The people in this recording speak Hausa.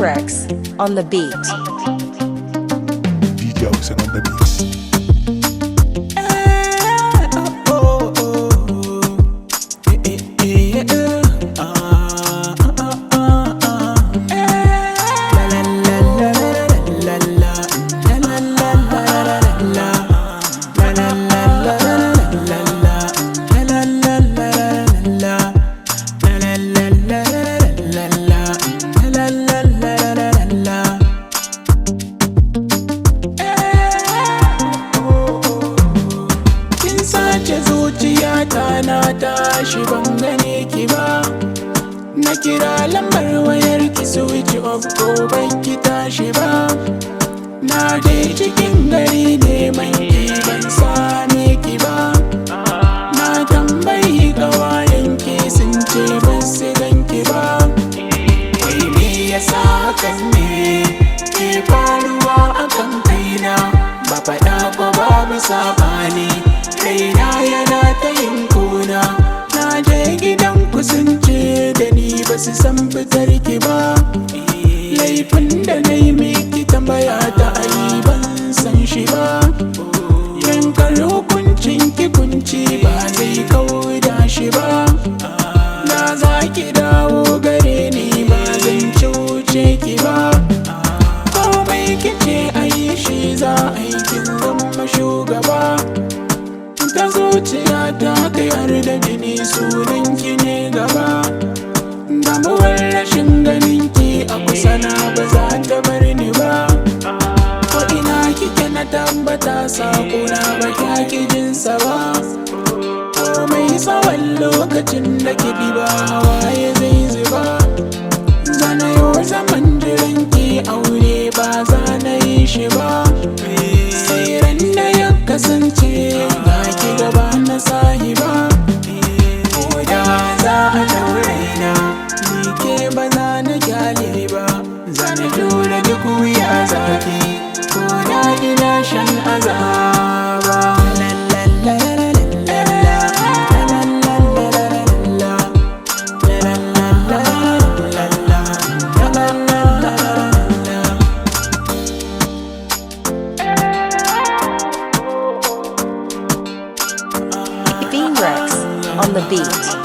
Rex on the beat. DJ Hausa on the beats. Kinsace zuciya ta na tashi ban gane ki ba. Na kira lambar wayar ki switch off ko baki tashi ba. Na je cikin gari neman ki ban same ki ba. Na tambayi kawayen ki sun ce ban su ganki ba. Wai me yasa hakan ne ke faruwa akan kaina? Ba faɗa ko babu sabani, raina yana ta yin kuna. Na je gidan kusance da ni ba su san fitar ki ba. Laifin da na yi miki tambaya ta ayi ban san shi ba. Yankar hukuncin ki kunci ba zai kauda shi ba. Na za ki dawo gare ni ba zan cuce ki ba. Komai kice ayi shi za a yi kin zama shugaba. Ta zuciya ta kai har da jini sunan ki ne gaba. Damuwar rashin ganin ki a kusa na ba za ta bar ni ba. Ko ina kike na tabbata sakona ba kya ki jinsa ba. Komai tsawon lokacin da ki bi ba hawaye zai zuba. Zana yau zaman jiran ki aure ba za na yi shi ba. Sai ran da ya kasance ga ki gaba na sahiba. Ko da za a daure na ni ke ba za na kyale ba. Zana jure duk wuya zafi ko da ina shan azaba. Rex on the beat.